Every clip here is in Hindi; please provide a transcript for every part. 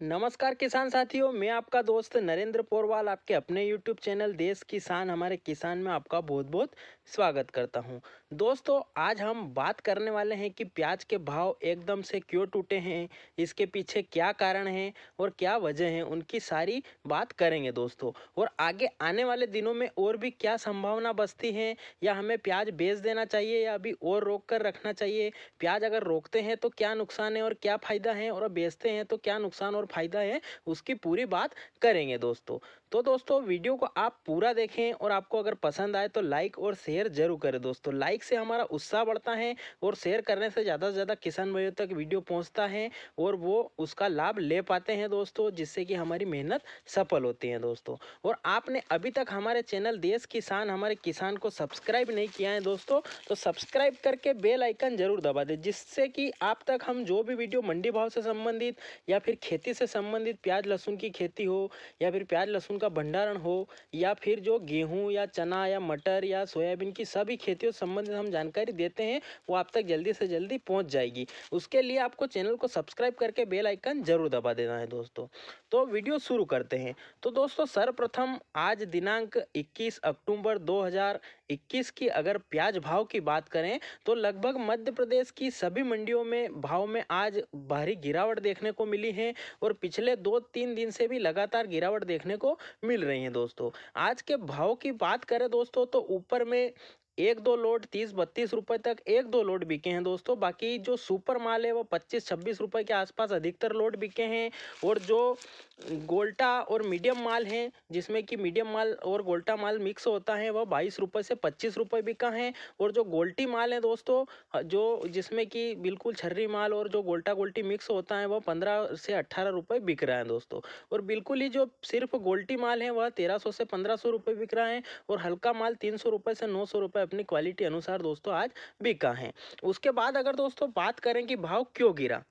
नमस्कार किसान साथियों, मैं आपका दोस्त नरेंद्र पोरवाल आपके अपने YouTube चैनल देश किसान हमारे किसान में आपका बहुत बहुत स्वागत करता हूं। दोस्तों, आज हम बात करने वाले हैं कि प्याज के भाव एकदम से क्यों टूटे हैं, इसके पीछे क्या कारण है और क्या वजह है, उनकी सारी बात करेंगे दोस्तों। और आगे आने वाले दिनों में और भी क्या संभावना बचती है, या हमें प्याज बेच देना चाहिए या अभी और रोक कर रखना चाहिए। प्याज अगर रोकते हैं तो क्या नुकसान है और क्या फ़ायदा है, और बेचते हैं तो क्या नुकसान और फ़ायदा है, उसकी पूरी बात करेंगे दोस्तों। तो दोस्तों, वीडियो को आप पूरा देखें और आपको अगर पसंद आए तो लाइक और शेयर जरूर करें दोस्तों। लाइक से हमारा उत्साह बढ़ता है और शेयर करने से ज़्यादा से ज़्यादा किसान भाइयों तक वीडियो पहुंचता है और वो उसका लाभ ले पाते हैं दोस्तों, जिससे कि हमारी मेहनत सफल होती है दोस्तों। और आपने अभी तक हमारे चैनल देश किसान हमारे किसान को सब्सक्राइब नहीं किया है दोस्तों, तो सब्सक्राइब करके बेल आइकन जरूर दबा दें, जिससे कि आप तक हम जो भी वीडियो मंडी भाव से संबंधित या फिर खेती से संबंधित, प्याज लहसुन की खेती हो या फिर प्याज लहसुन का भंडारण हो, या फिर जो गेहूं या चना या मटर या सोयाबीन की सभी खेतियों से संबंधित हम जानकारी देते हैं, वो आप तक जल्दी से जल्दी पहुंच जाएगी। उसके लिए आपको चैनल को सब्सक्राइब करके बेल आइकन जरूर दबा देना है दोस्तों। तो वीडियो शुरू करते हैं। तो दोस्तों, सर्वप्रथम आज दिनांक 21 अक्टूबर 2021 की अगर प्याज भाव की बात करें तो लगभग मध्य प्रदेश की सभी मंडियों में भाव में आज भारी गिरावट देखने को मिली है और पिछले 2-3 दिन से भी लगातार गिरावट देखने को मिल रही है दोस्तों। आज के भाव की बात करें दोस्तों तो ऊपर में 1-2 लोड 30-32 रुपए तक 1-2 लोड बिके हैं दोस्तों। बाकी जो सुपर माल है वो 25-26 रुपए के आसपास अधिकतर लोड बिके हैं। और जो गोल्टा और मीडियम माल है, जिसमें कि मीडियम माल और गोल्टा माल मिक्स होता है, वह 22 रुपए से 25 रुपए बिका है। और जो गोल्टी माल है दोस्तों, जो जिसमें कि बिल्कुल छर्री माल और जो गोल्टा गोल्टी मिक्स होता है, वह 15 से 18 रुपए बिक रहा है दोस्तों। और बिल्कुल ही जो सिर्फ गोल्टी माल है वह 1300 से 1500 रुपए बिक रहा है। और हल्का माल 300 रुपए से 900 रुपए अपनी क्वालिटी अनुसार दोस्तों आज बिका है। उसके बाद अगर दोस्तों बात करें कि भाव क्यों गिरा,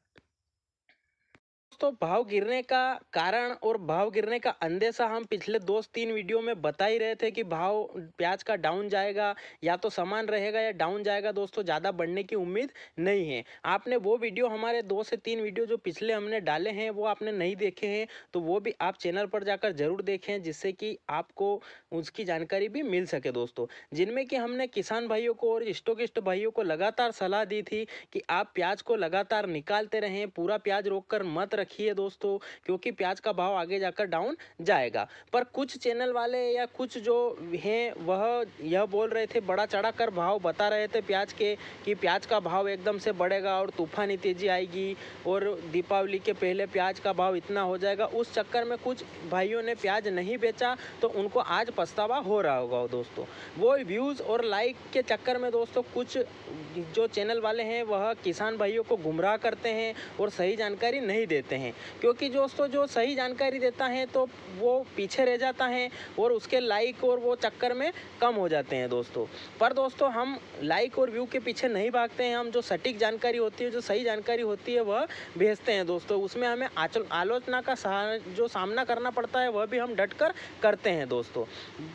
तो भाव गिरने का कारण और भाव गिरने का अंदेशा हम पिछले 2-3 वीडियो में बता ही रहे थे कि भाव प्याज का डाउन जाएगा, या तो समान रहेगा या डाउन जाएगा दोस्तों, ज़्यादा बढ़ने की उम्मीद नहीं है। आपने वो वीडियो, हमारे 2 से 3 वीडियो जो पिछले हमने डाले हैं वो आपने नहीं देखे हैं, तो वो भी आप चैनल पर जाकर जरूर देखें, जिससे कि आपको उसकी जानकारी भी मिल सके दोस्तों। जिनमें कि हमने किसान भाइयों को और स्टॉकिस्ट भाइयों को लगातार सलाह दी थी कि आप प्याज को लगातार निकालते रहें, पूरा प्याज रोककर मत रखिए दोस्तों, क्योंकि प्याज का भाव आगे जाकर डाउन जाएगा। पर कुछ चैनल वाले या कुछ जो हैं वह यह बोल रहे थे, बड़ा चढ़ा कर भाव बता रहे थे प्याज के, कि प्याज का भाव एकदम से बढ़ेगा और तूफानी तेजी आएगी और दीपावली के पहले प्याज का भाव इतना हो जाएगा। उस चक्कर में कुछ भाइयों ने प्याज नहीं बेचा, तो उनको आज पछतावा हो रहा होगा दोस्तों। वो व्यूज़ और लाइक के चक्कर में दोस्तों कुछ जो चैनल वाले हैं वह किसान भाइयों को गुमराह करते हैं और सही जानकारी नहीं देते हैं, क्योंकि दोस्तों जो सही जानकारी देता है तो वो पीछे रह जाता है और उसके लाइक और वो चक्कर में कम हो जाते हैं दोस्तों। पर दोस्तों, हम लाइक और व्यू के पीछे नहीं भागते हैं, हम जो सटीक जानकारी होती है, जो सही जानकारी होती है, वह भेजते हैं दोस्तों। उसमें हमें आलोचना का जो सामना करना पड़ता है वह भी हम डट कर करते हैं दोस्तों।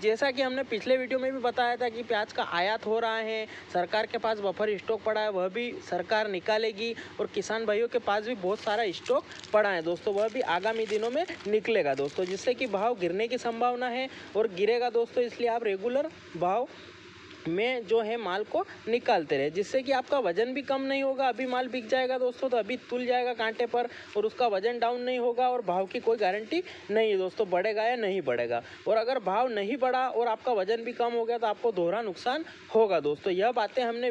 जैसा कि हमने पिछले वीडियो में भी बताया था कि प्याज का आयात हो रहा है, सरकार के पास बफर स्टॉक पड़ा है, वह भी सरकार निकालेगी, और किसान भाइयों के पास भी बहुत सारा स्टॉक पड़ा है दोस्तों, वह भी आगामी दिनों में निकलेगा दोस्तों, जिससे कि भाव गिरने की संभावना है और गिरेगा दोस्तों। इसलिए आप रेगुलर भाव में जो है माल को निकालते रहे, जिससे कि आपका वजन भी कम नहीं होगा। अभी माल बिक जाएगा दोस्तों तो अभी तुल जाएगा कांटे पर और उसका वजन डाउन नहीं होगा, और भाव की कोई गारंटी नहीं है दोस्तों बढ़ेगा या नहीं बढ़ेगा। और अगर भाव नहीं बढ़ा और आपका वजन भी कम हो गया तो आपको दोहरा नुकसान होगा दोस्तों। यह बातें हमने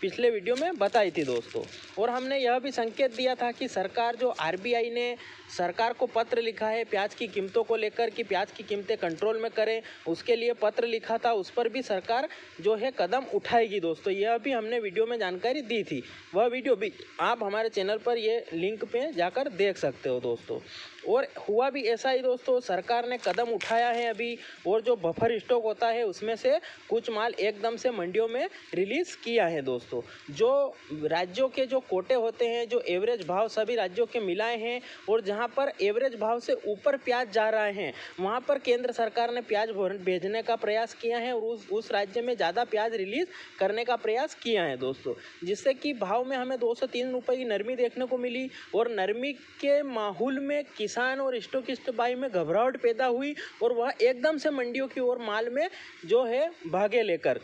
पिछले वीडियो में बताई थी दोस्तों। और हमने यह भी संकेत दिया था कि सरकार जो RBI ने सरकार को पत्र लिखा है प्याज की कीमतों को लेकर, कि प्याज की कीमतें कंट्रोल में करें, उसके लिए पत्र लिखा था, उस पर भी सरकार जो है कदम उठाएगी दोस्तों। यह भी हमने वीडियो में जानकारी दी थी, वह वीडियो भी आप हमारे चैनल पर ये लिंक पे जाकर देख सकते हो दोस्तों। और हुआ भी ऐसा ही दोस्तों, सरकार ने कदम उठाया है अभी, और जो बफर स्टॉक होता है उसमें से कुछ माल एकदम से मंडियों में रिलीज़ किया है दोस्तों। जो राज्यों के जो कोटे होते हैं, जो एवरेज भाव सभी राज्यों के मिलाए हैं, और जहां पर एवरेज भाव से ऊपर प्याज जा रहे हैं, वहां पर केंद्र सरकार ने प्याज भेजने का प्रयास किया है, और उस राज्य में ज़्यादा प्याज रिलीज़ करने का प्रयास किया है दोस्तों, जिससे कि भाव में हमें 2 से 3 रुपये की नरमी देखने को मिली। और नरमी के माहौल में किसान और स्टॉकिस्ट भाई में घबराहट पैदा हुई और वह एकदम से मंडियों की ओर माल में जो है भागे लेकर,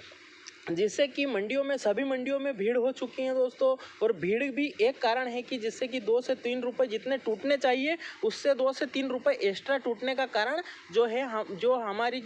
जिससे कि मंडियों में सभी मंडियों में भीड़ हो चुकी है दोस्तों। और भीड़ भी एक कारण है कि जिससे कि 2 से 3 रुपये जितने टूटने चाहिए उससे 2 से 3 रुपये एक्स्ट्रा टूटने का कारण जो है हमने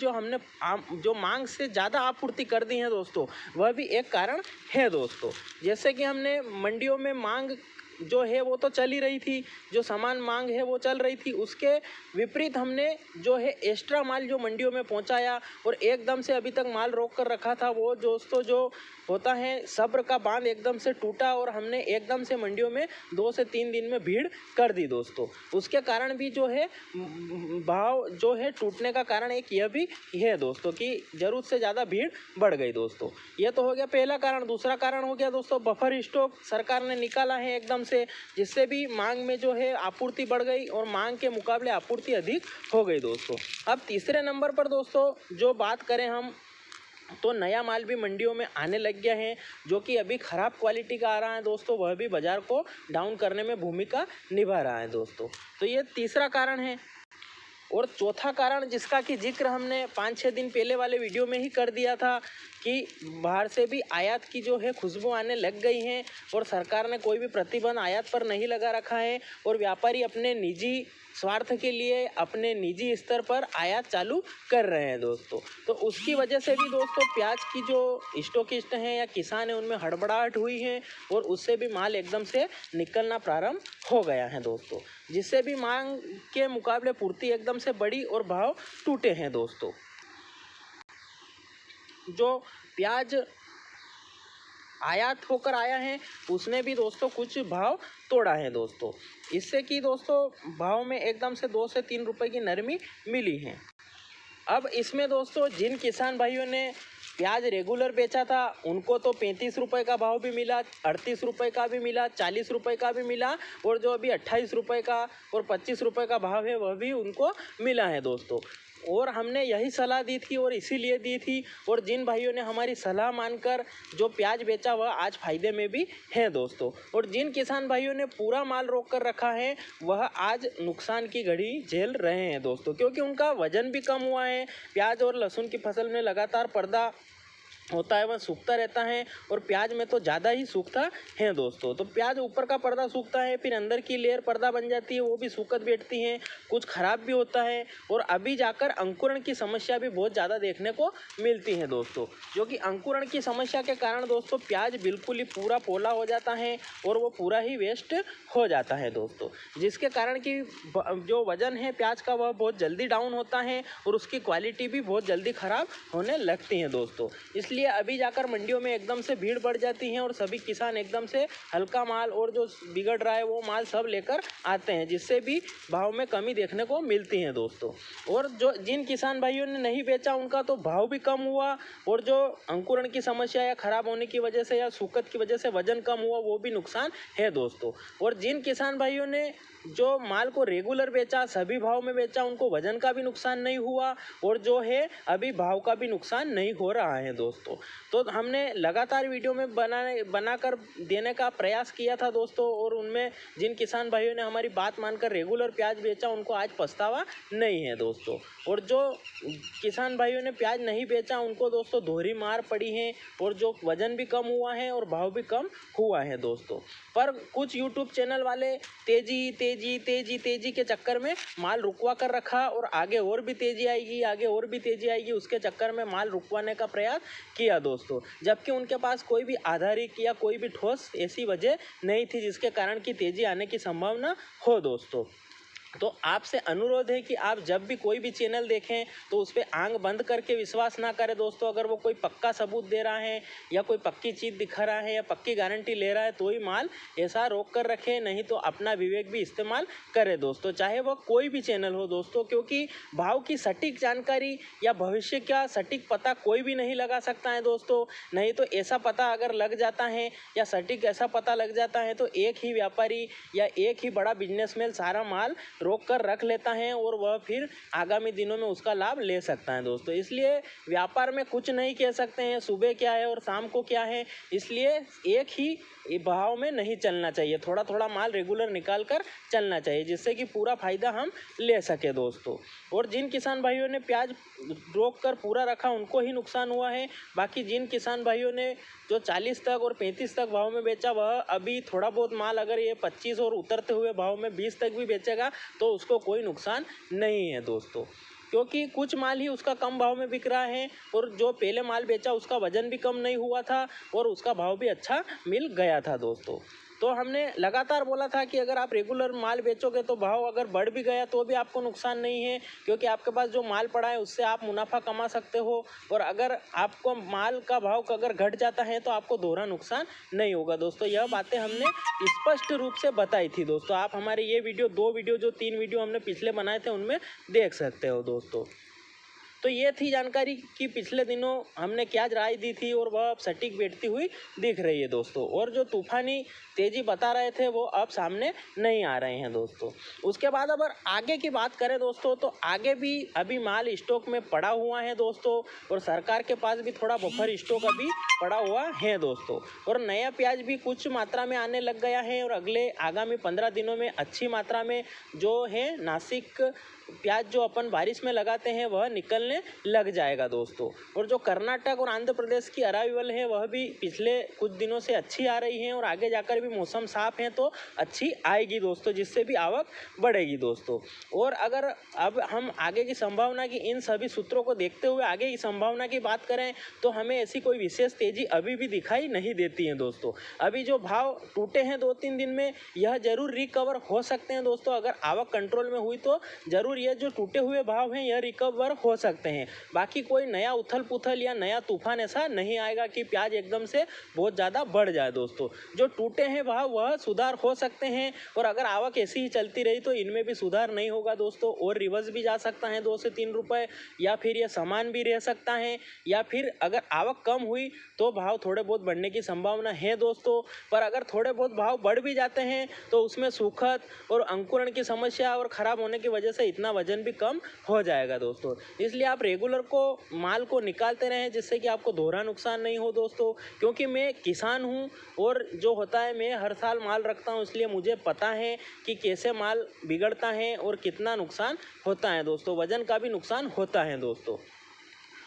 जो मांग से ज़्यादा आपूर्ति कर दी है दोस्तों, वह भी एक कारण है दोस्तों। जैसे कि हमने मंडियों में मांग जो है वो तो चल ही रही थी, जो सामान मांग है वो चल रही थी, उसके विपरीत हमने जो है एक्स्ट्रा माल जो मंडियों में पहुंचाया और एकदम से अभी तक माल रोक कर रखा था, वो दोस्तों जो होता है सब्र का बांध एकदम से टूटा और हमने एकदम से मंडियों में 2 से 3 दिन में भीड़ कर दी दोस्तों। उसके कारण भी जो है भाव जो है टूटने का कारण एक यह भी है दोस्तों कि ज़रूरत से ज़्यादा भीड़ बढ़ गई दोस्तों। यह तो हो गया पहला कारण। दूसरा कारण हो गया दोस्तों बफर स्टॉक सरकार ने निकाला है एकदम से, जिससे भी मांग में जो है आपूर्ति बढ़ गई और मांग के मुकाबले आपूर्ति अधिक हो गई दोस्तों। अब तीसरे नंबर पर दोस्तों जो बात करें हम, तो नया माल भी मंडियों में आने लग गया है, जो कि अभी ख़राब क्वालिटी का आ रहा है दोस्तों, वह भी बाज़ार को डाउन करने में भूमिका निभा रहा है दोस्तों। तो ये तीसरा कारण है। और चौथा कारण जिसका कि जिक्र हमने 5-6 दिन पहले वाले वीडियो में ही कर दिया था कि बाहर से भी आयात की जो है खुशबू आने लग गई हैं और सरकार ने कोई भी प्रतिबंध आयात पर नहीं लगा रखा है और व्यापारी अपने निजी स्वार्थ के लिए अपने निजी स्तर पर आयात चालू कर रहे हैं दोस्तों। तो उसकी वजह से भी दोस्तों प्याज की जो स्टॉकिस्ट हैं या किसान हैं उनमें हड़बड़ाहट हुई है और उससे भी माल एकदम से निकलना प्रारंभ हो गया है दोस्तों, जिससे भी मांग के मुकाबले पूर्ति एकदम से बढ़ी और भाव टूटे हैं दोस्तों। जो प्याज आयात होकर आया है उसने भी दोस्तों कुछ भाव तोड़ा है दोस्तों, इससे कि दोस्तों भाव में एकदम से 2 से 3 रुपए की नरमी मिली है। अब इसमें दोस्तों जिन किसान भाइयों ने प्याज रेगुलर बेचा था उनको तो 35 रुपये का भाव भी मिला, 38 रुपये का भी मिला, 40 रुपये का भी मिला और जो अभी 28 रुपये का और 25 रुपये का भाव है वह भी उनको मिला है दोस्तों। और हमने यही सलाह दी थी और इसीलिए दी थी, और जिन भाइयों ने हमारी सलाह मानकर जो प्याज बेचा वह आज फ़ायदे में भी हैं दोस्तों। और जिन किसान भाइयों ने पूरा माल रोक कर रखा है वह आज नुकसान की घड़ी झेल रहे हैं दोस्तों, क्योंकि उनका वजन भी कम हुआ है। प्याज और लहसुन की फसल में लगातार पर्दा होता है वह सूखता रहता है और प्याज में तो ज़्यादा ही सूखता है दोस्तों। तो प्याज ऊपर का पर्दा सूखता है, फिर अंदर की लेयर पर्दा बन जाती है, वो भी सूखत बैठती है, कुछ ख़राब भी होता है और अभी जाकर अंकुरण की समस्या भी बहुत ज़्यादा देखने को मिलती है दोस्तों। जो कि अंकुरण की समस्या के कारण दोस्तों प्याज बिल्कुल ही पूरा पोला हो जाता है और वो पूरा ही वेस्ट हो जाता है दोस्तों, जिसके कारण कि जो वज़न है प्याज का वह बहुत जल्दी डाउन होता है और उसकी क्वालिटी भी बहुत जल्दी ख़राब होने लगती है दोस्तों। इसलिए अभी जाकर मंडियों में एकदम से भीड़ बढ़ जाती है और सभी किसान एकदम से हल्का माल और जो बिगड़ रहा है वो माल सब लेकर आते हैं, जिससे भी भाव में कमी देखने को मिलती है दोस्तों। और जो जिन किसान भाइयों ने नहीं बेचा उनका तो भाव भी कम हुआ और जो अंकुरण की समस्या या खराब होने की वजह से या सूखत की वजह से वजन कम हुआ वो भी नुकसान है दोस्तों। और जिन किसान भाइयों ने जो माल को रेगुलर बेचा, सभी भाव में बेचा, उनको वजन का भी नुकसान नहीं हुआ और जो है अभी भाव का भी नुकसान नहीं हो रहा है दोस्तों। तो हमने लगातार वीडियो में बनाकर देने का प्रयास किया था दोस्तों, और उनमें जिन किसान भाइयों ने हमारी बात मानकर रेगुलर प्याज बेचा उनको आज पछतावा नहीं है दोस्तों। और जो किसान भाइयों ने प्याज नहीं बेचा उनको दोस्तों दोहरी मार पड़ी है और जो वजन भी कम हुआ है और भाव भी कम हुआ है दोस्तों। पर कुछ यूट्यूब चैनल वाले तेजी के चक्कर में माल रुकवा कर रखा और आगे और भी तेजी आएगी उसके चक्कर में माल रुकवाने का प्रयास किया दोस्तों, जबकि उनके पास कोई भी आधारिक या कोई भी ठोस ऐसी वजह नहीं थी जिसके कारण की तेजी आने की संभावना हो दोस्तों। तो आपसे अनुरोध है कि आप जब भी कोई भी चैनल देखें तो उस पर आंख बंद करके विश्वास ना करें दोस्तों। अगर वो कोई पक्का सबूत दे रहा है या कोई पक्की चीज़ दिखा रहा है या पक्की गारंटी ले रहा है तो ही माल ऐसा रोक कर रखें, नहीं तो अपना विवेक भी इस्तेमाल करें दोस्तों, चाहे वह कोई भी चैनल हो दोस्तों। क्योंकि भाव की सटीक जानकारी या भविष्य का सटीक पता कोई भी नहीं लगा सकता है दोस्तों। नहीं तो ऐसा पता अगर लग जाता है या सटीक ऐसा पता लग जाता है तो एक ही व्यापारी या एक ही बड़ा बिजनेसमैन सारा माल रोक कर रख लेता है और वह फिर आगामी दिनों में उसका लाभ ले सकता है दोस्तों। इसलिए व्यापार में कुछ नहीं कह सकते हैं सुबह क्या है और शाम को क्या है, इसलिए एक ही भाव में नहीं चलना चाहिए, थोड़ा थोड़ा माल रेगुलर निकाल कर चलना चाहिए जिससे कि पूरा फ़ायदा हम ले सके दोस्तों। और जिन किसान भाइयों ने प्याज रोक कर पूरा रखा उनको ही नुकसान हुआ है, बाकी जिन किसान भाइयों ने जो 40 तक और 35 तक भाव में बेचा वह अभी थोड़ा बहुत माल अगर ये 25 और उतरते हुए भाव में 20 तक भी बेचेगा तो उसको कोई नुकसान नहीं है दोस्तों, क्योंकि कुछ माल ही उसका कम भाव में बिक रहा है और जो पहले माल बेचा उसका वजन भी कम नहीं हुआ था और उसका भाव भी अच्छा मिल गया था दोस्तों। तो हमने लगातार बोला था कि अगर आप रेगुलर माल बेचोगे तो भाव अगर बढ़ भी गया तो भी आपको नुकसान नहीं है, क्योंकि आपके पास जो माल पड़ा है उससे आप मुनाफा कमा सकते हो, और अगर आपको माल का भाव अगर घट जाता है तो आपको दोहरा नुकसान नहीं होगा दोस्तों। यह बातें हमने स्पष्ट रूप से बताई थी दोस्तों। आप हमारे ये वीडियो 2 वीडियो जो 3 वीडियो हमने पिछले बनाए थे उनमें देख सकते हो दोस्तों। तो ये थी जानकारी कि पिछले दिनों हमने क्या राय दी थी और वह अब सटीक बैठती हुई दिख रही है दोस्तों। और जो तूफानी तेज़ी बता रहे थे वो अब सामने नहीं आ रहे हैं दोस्तों। उसके बाद अगर आगे की बात करें दोस्तों तो आगे भी अभी माल स्टॉक में पड़ा हुआ है दोस्तों, और सरकार के पास भी थोड़ा बफर स्टॉक अभी पड़ा हुआ है दोस्तों। और नया प्याज भी कुछ मात्रा में आने लग गया है और अगले आगामी 15 दिनों में अच्छी मात्रा में जो है नासिक प्याज जो अपन बारिश में लगाते हैं वह निकलने लग जाएगा दोस्तों। और जो कर्नाटक और आंध्र प्रदेश की अराइवल है वह भी पिछले कुछ दिनों से अच्छी आ रही है और आगे जाकर भी मौसम साफ है तो अच्छी आएगी दोस्तों, जिससे भी आवक बढ़ेगी दोस्तों। और अगर अब हम आगे की संभावना की इन सभी सूत्रों को देखते हुए आगे की संभावना की बात करें तो हमें ऐसी कोई विशेष तेजी अभी भी दिखाई नहीं देती है दोस्तों। अभी जो भाव टूटे हैं 2-3 दिन में यह जरूर रिकवर हो सकते हैं दोस्तों, अगर आवक कंट्रोल में हुई तो जरूर ये जो टूटे हुए भाव हैं यह रिकवर हो सकते हैं। बाकी कोई नया उथल पुथल या नया तूफान ऐसा नहीं आएगा कि प्याज एकदम से बहुत ज़्यादा बढ़ जाए दोस्तों। जो टूटे हैं भाव वह सुधार हो सकते हैं, और अगर आवक ऐसी ही चलती रही तो इनमें भी सुधार नहीं होगा दोस्तों, और रिवर्स भी जा सकता है 2 से 3 रुपये, या फिर यह समान भी रह सकता है, या फिर अगर आवक कम हुई तो भाव थोड़े बहुत बढ़ने की संभावना है दोस्तों। पर अगर थोड़े बहुत भाव बढ़ भी जाते हैं तो उसमें सूखत और अंकुरण की समस्या और ख़राब होने की वजह से इतना वजन भी कम हो जाएगा दोस्तों। इसलिए आप रेगुलर को माल को निकालते रहें जिससे कि आपको दोहरा नुकसान नहीं हो दोस्तों। क्योंकि मैं किसान हूं और जो होता है मैं हर साल माल रखता हूं, इसलिए मुझे पता है कि कैसे माल बिगड़ता है और कितना नुकसान होता है दोस्तों, वजन का भी नुकसान होता है दोस्तों।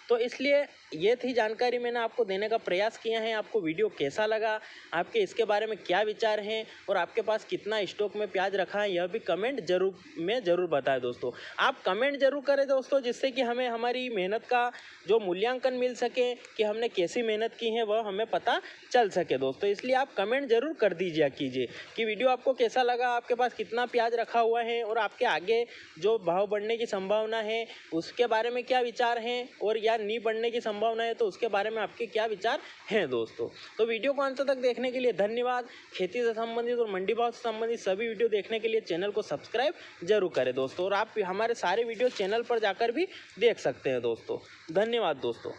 तो इसलिए ये थी जानकारी मैंने आपको देने का प्रयास किया है। आपको वीडियो कैसा लगा, आपके इसके बारे में क्या विचार हैं और आपके पास कितना स्टॉक में प्याज रखा है यह भी कमेंट जरूर बताएं दोस्तों। आप कमेंट जरूर करें दोस्तों, जिससे कि हमें हमारी मेहनत का जो मूल्यांकन मिल सके कि हमने कैसी मेहनत की है वह हमें पता चल सके दोस्तों। इसलिए आप कमेंट जरूर कर दीजिए कीजिए कि वीडियो आपको कैसा लगा, आपके पास कितना प्याज रखा हुआ है और आपके आगे जो भाव बढ़ने की संभावना है उसके बारे में क्या विचार हैं, और या नहीं बढ़ने की संभावना है तो उसके बारे में आपके क्या विचार हैं दोस्तों। तो वीडियो को अंत तक देखने के लिए धन्यवाद। खेती से संबंधित और मंडी भाव से संबंधित सभी वीडियो देखने के लिए चैनल को सब्सक्राइब जरूर करें दोस्तों, और आप हमारे सारे वीडियो चैनल पर जाकर भी देख सकते हैं दोस्तों। धन्यवाद दोस्तों।